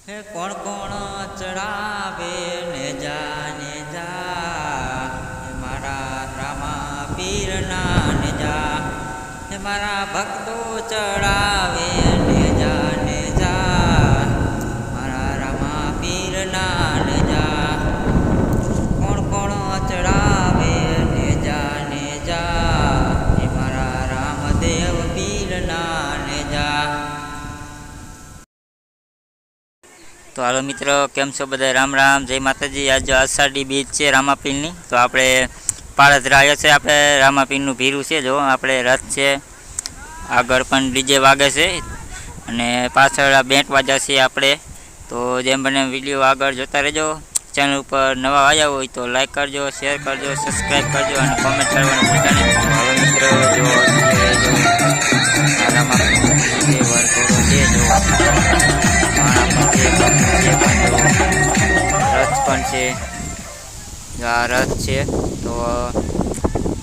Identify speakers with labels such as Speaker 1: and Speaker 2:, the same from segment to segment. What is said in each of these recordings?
Speaker 1: હે કોણ કોણ ચડાવે ને જા હે મારા રામા પીરના ને જા હે મારા ભક્તો ચડાવે ને જા મારા રામા પીરના ને જા કોણ કોણ ચડાવે ને જા હે મારા રામદેવ પીરના ને જા। तो हालो मित्रों केम छो बधाय राम राम जय माताजी। आज आषाढ़ी बीज है रामापीरनी तो आपणे पाळधरा आव्या छे। आपणे रामापीरनुं भीरू छे जो आपणे रथ छे आगळ पण डीजे वागे छे अने पाछळ बेंट वाजा छे आपणे। तो जेम बने विडियो आगळ जोता रहेजो। चेनल पर नवा आव्या होय तो लाइक करजो, शेर करजो, सब्सक्राइब करजो अने कमेंट करवानुं भूलता नहीं। हालो मित्रों जो रामापीरनुं डीजे वरघोड़ो छे जो रथ पण छे जो आ रथ छे। तो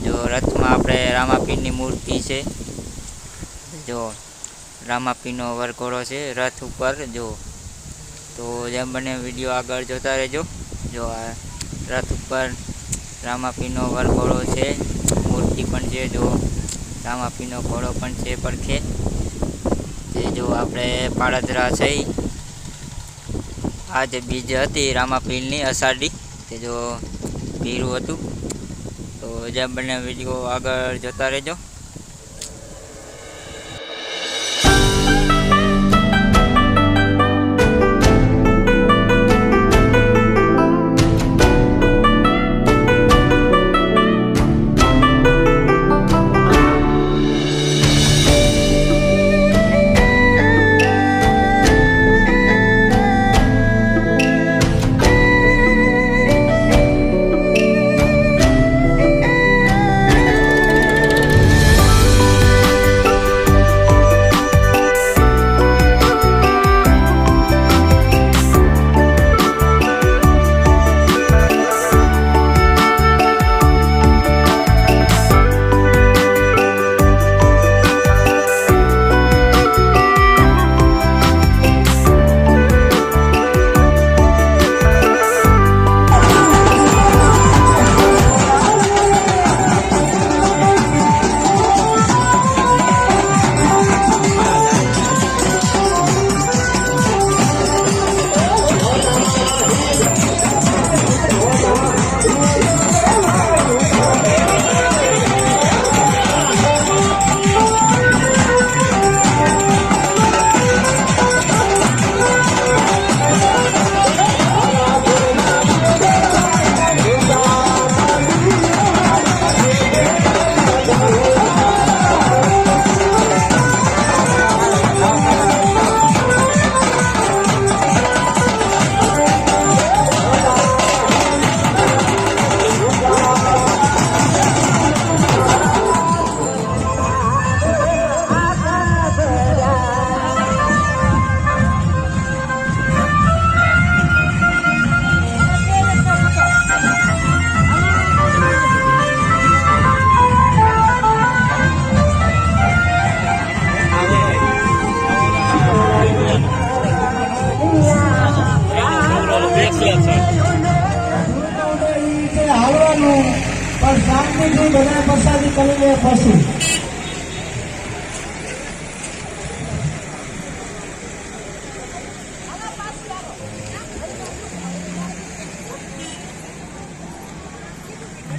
Speaker 1: जो रथ में आपणे रामापीरनी मूर्ति छे जो रामापीरनो वरघोड़ो छे रथ उपर जो। तो जेम बने विडियो आगळ जोता रहेजो। जो आ रथ उपर रामापीरनो वरघोड़ो छे मूर्ति पण छे जो रामापीरनो घोड़ो पण छे परखे ते जो आपणे पाळधरा छे। आज बीज हती रामापीरनी आषाढ़ी ते जो भीरू हतुं। तो जेम बने विडियो आगळ जोता रहेजो।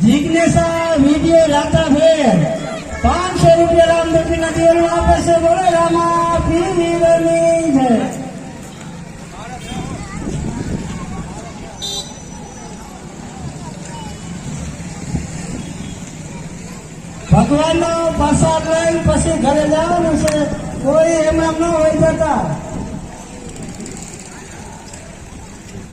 Speaker 2: जिज्ञासा वीडियो लाता फेर 500 रुपया राम दक्षिणा दियो आपे से बोले रामा पीरनी है। भगवान नो प्रसाद लई पछी घरे जावनुं छे कोई एम न होई जता।